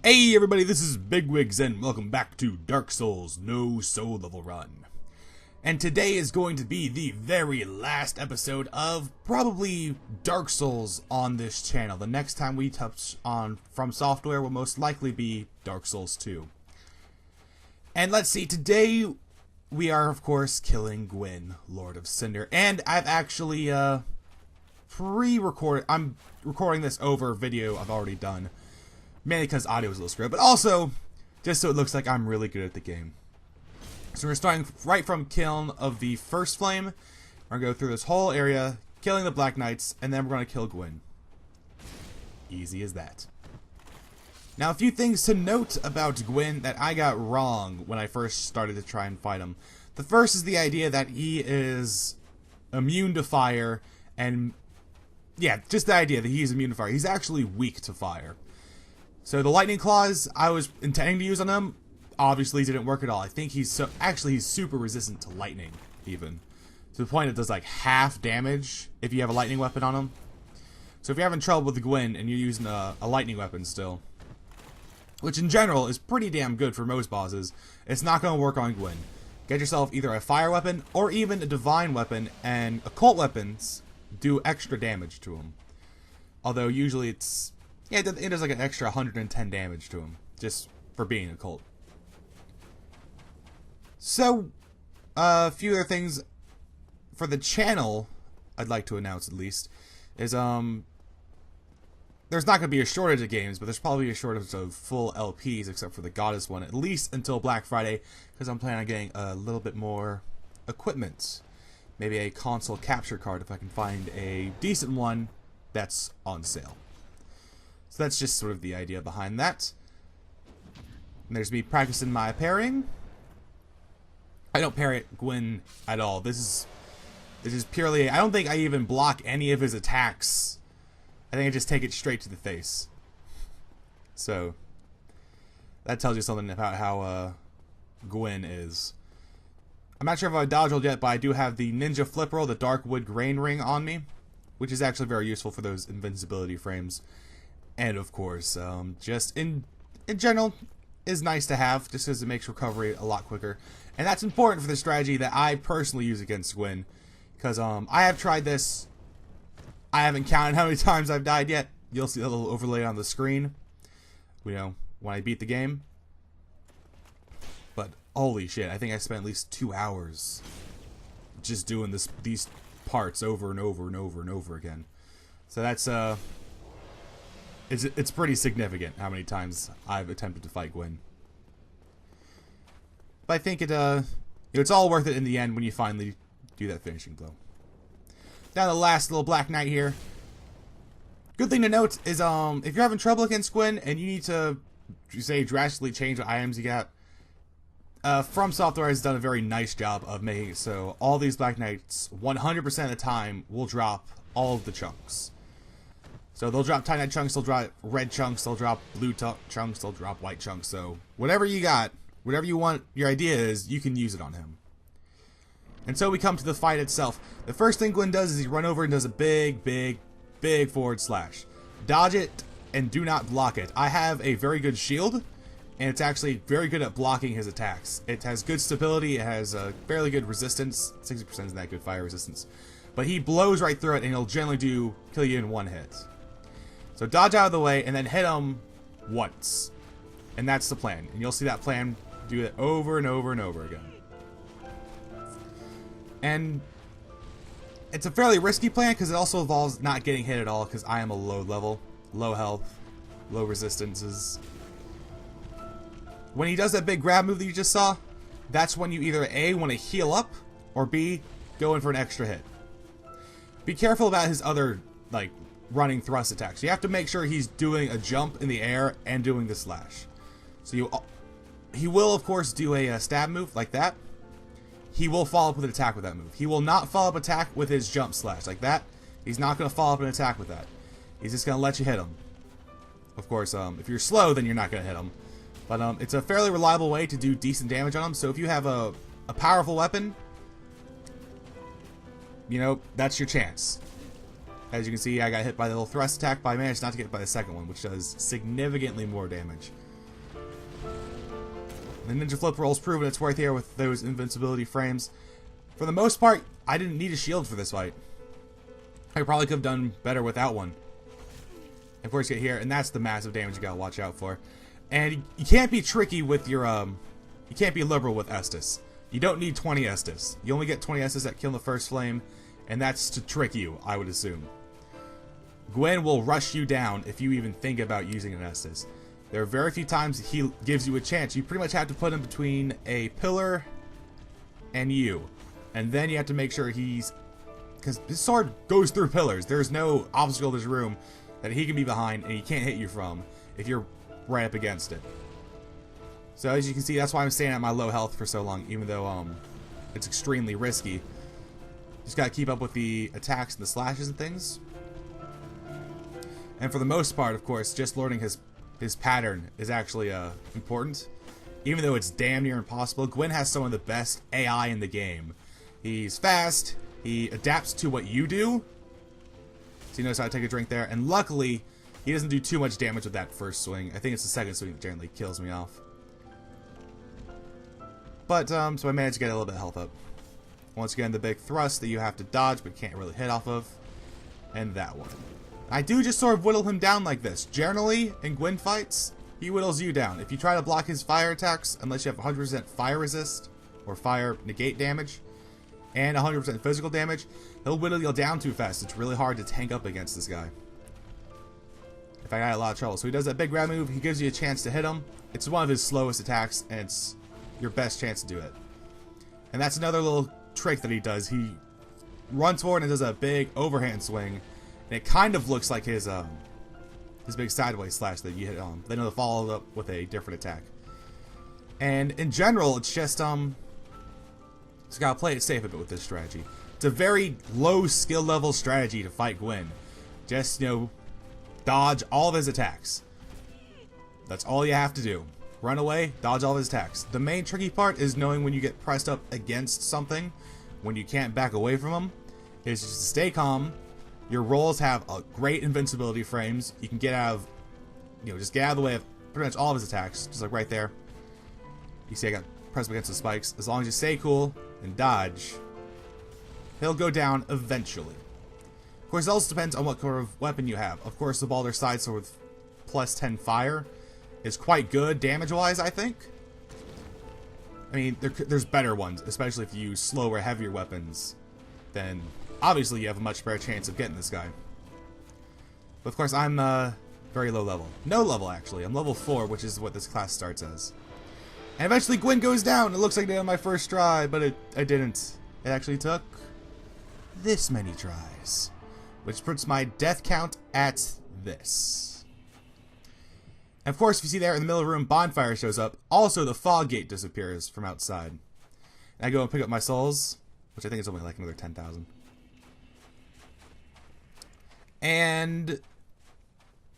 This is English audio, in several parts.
Hey everybody, this is TheBiggWiggs and welcome back to Dark Souls No Soul Level Run. And today is going to be the very last episode of probably Dark Souls on this channel. The next time we touch on From Software will most likely be Dark Souls 2. And let's see, today we are of course killing Gwyn, Lord of Cinder. And I've actually pre-recorded, I'm recording this over video I've already done. Mainly because audio was a little screwed, but also just so it looks like I'm really good at the game. So we're starting right from kiln of the first flame. We're going to go through this whole area, killing the Black Knights, and then we're going to kill Gwyn. Easy as that. Now, a few things to note about Gwyn that I got wrong when I first started to try and fight him. The first is the idea that he is immune to fire, and yeah, just the idea that he's immune to fire. He's actually weak to fire. So the lightning claws I was intending to use on him obviously didn't work at all. I think he's he's super resistant to lightning, even to the point it does like half damage if you have a lightning weapon on him. So if you're having trouble with the Gwyn and you're using a lightning weapon still, which in general is pretty damn good for most bosses, it's not going to work on Gwyn. Get yourself either a fire weapon or even a divine weapon, and occult weapons do extra damage to him. Although usually it's it does like an extra 110 damage to him, just for being a cult. So, a few other things for the channel I'd like to announce at least, is there's not going to be a shortage of games, but there's probably a shortage of full LPs except for the Goddess one, at least until Black Friday, because I'm planning on getting a little bit more equipment. Maybe a console capture card if I can find a decent one that's on sale. So that's just sort of the idea behind that. And there's me practicing my parrying. I don't parry Gwyn at all. This is purely, I don't think I even block any of his attacks. I think I just take it straight to the face. So that tells you something about how Gwyn is. I'm not sure if I dodge rolled yet, but I do have the Ninja Flip Roll, the Dark Wood Grain Ring on me, which is actually very useful for those invincibility frames. And of course, just in general, is nice to have, just because it makes recovery a lot quicker. And that's important for the strategy that I personally use against Gwyn, because I have tried this. I haven't counted how many times I've died yet. You'll see a little overlay on the screen, you know, when I beat the game. But holy shit, I think I spent at least 2 hours just doing these parts over and over and over and over again. So that's it's pretty significant how many times I've attempted to fight Gwyn. But I think it's all worth it in the end when you finally do that finishing blow. Now the last little Black Knight here. Good thing to note is if you're having trouble against Gwyn and you need to, say, drastically change what items you got, From Software has done a very nice job of making it so all these Black Knights 100% of the time will drop all of the chunks. So they'll drop Titanite chunks, they'll drop red chunks, they'll drop blue chunks, they'll drop white chunks. So whatever you got, whatever you want, your idea is, you can use it on him. And so we come to the fight itself. The first thing Gwyn does is he run over and does a big forward slash. Dodge it and do not block it. I have a very good shield, and it's actually very good at blocking his attacks. It has good stability, it has a fairly good resistance. 60% isn't that good fire resistance. But he blows right through it, and he'll generally kill you in one hit. So dodge out of the way, and then hit him once. And that's the plan. And you'll see that plan do it over and over and over again. And it's a fairly risky plan, because it also involves not getting hit at all, because I am a low level, low health, low resistances. When he does that big grab move that you just saw, that's when you either A, want to heal up, or B, go in for an extra hit. Be careful about his other, like, running thrust attacks. You have to make sure he's doing a jump in the air and doing the slash. So he will, of course, do a stab move like that. He will follow up with an attack with that move. He will not follow up attack with his jump slash like that. He's not going to follow up an attack with that. He's just going to let you hit him. Of course, if you're slow, then you're not going to hit him. But it's a fairly reliable way to do decent damage on him. So if you have a powerful weapon, you know, that's your chance. As you can see, I got hit by the little thrust attack, but I managed not to get hit by the second one, which does significantly more damage. The ninja flip roll's proven its worth here with those invincibility frames. For the most part, I didn't need a shield for this fight. I probably could have done better without one. Of course, you get here, and that's the massive damage you gotta watch out for. And you can't be tricky with your, you can't be liberal with Estus. You don't need 20 Estus. You only get 20 Estus that kill the first flame, and that's to trick you, I would assume. Gwyn will rush you down if you even think about using an Estus. There are very few times he gives you a chance. You pretty much have to put him between a pillar and you. And then you have to make sure he's... because his sword goes through pillars. There's no obstacle in this room that he can be behind and he can't hit you from if you're right up against it. So as you can see, that's why I'm staying at my low health for so long, even though it's extremely risky. Just gotta keep up with the attacks and the slashes and things. And for the most part, of course, just learning his pattern is actually important. Even though it's damn near impossible, Gwyn has some of the best AI in the game. He's fast, he adapts to what you do, so he knows how to take a drink there, and luckily, he doesn't do too much damage with that first swing. I think it's the second swing that generally kills me off. But, so I managed to get a little bit of health up. Once again, the big thrust that you have to dodge but can't really hit off of. And that one. I do just sort of whittle him down like this. Generally, in Gwyn fights, he whittles you down. If you try to block his fire attacks, unless you have 100% fire resist, or fire negate damage, and 100% physical damage, he'll whittle you down too fast. It's really hard to tank up against this guy. In fact, I had a lot of trouble. So he does that big grab move, he gives you a chance to hit him. It's one of his slowest attacks, and it's your best chance to do it. And that's another little trick that he does. He runs forward and does a big overhand swing, and it kind of looks like his big sideways slash that you hit on. Then he'll follow it up with a different attack. And in general, it's just just gotta play it safe a bit with this strategy. It's a very low skill level strategy to fight Gwyn. Just, you know, dodge all of his attacks. That's all you have to do. Run away, dodge all of his attacks. The main tricky part is knowing when you get pressed up against something, when you can't back away from them, is just to stay calm. Your rolls have a great invincibility frames. You can get out of, you know, just get out of the way of pretty much all of his attacks, just like right there. You see I got pressed up against the spikes. As long as you stay cool and dodge, he'll go down eventually. Of course, it also depends on what sort of weapon you have. Of course, the Balder side sword with plus 10 fire is quite good damage-wise, I think. I mean, there's better ones, especially if you use slower, heavier weapons. Then, obviously, you have a much better chance of getting this guy. But, of course, I'm very low level. No level, actually. I'm level 4, which is what this class starts as. And eventually, Gwyn goes down. It looks like I did on my first try, but I didn't. It actually took this many tries, which puts my death count at this. And of course, if you see there in the middle of the room, bonfire shows up. Also, the fog gate disappears from outside. And I go and pick up my souls, which I think is only like another 10,000. And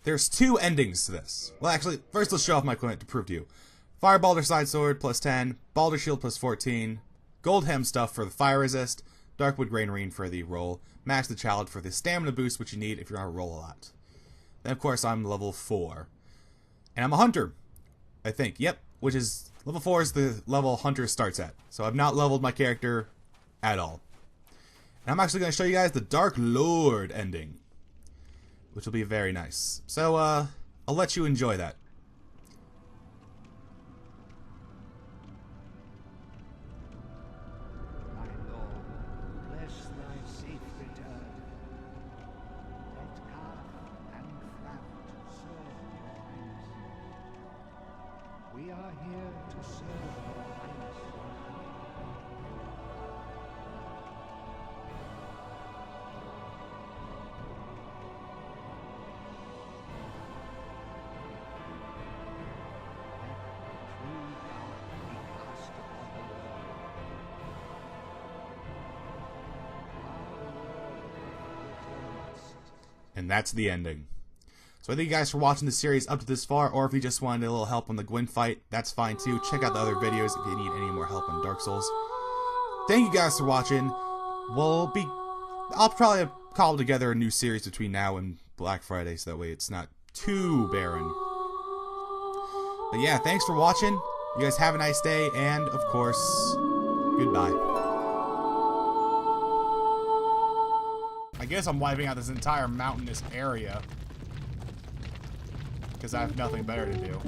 there's two endings to this. Well, actually, first let's show off my equipment to prove to you. Fire Balder side sword plus 10, Balder shield plus 14, gold hem stuff for the fire resist, Darkwood Granarine for the roll, Mash the Child for the stamina boost, which you need if you're going to roll a lot. Then, of course, I'm level 4. And I'm a hunter, I think. Yep, which is, level 4 is the level hunter starts at. So I've not leveled my character at all. And I'm actually going to show you guys the Dark Lord ending, which will be very nice. So, I'll let you enjoy that. We are here to serve your highness. And that's the ending. So I thank you guys for watching the series up to this far, or if you just wanted a little help on the Gwyn fight, that's fine too. Check out the other videos if you need any more help on Dark Souls. Thank you guys for watching. I'll probably cobble together a new series between now and Black Friday, so that way it's not too barren. But yeah, thanks for watching. You guys have a nice day, and, of course, goodbye. I guess I'm wiping out this entire mountainous area. Because I have nothing better to do.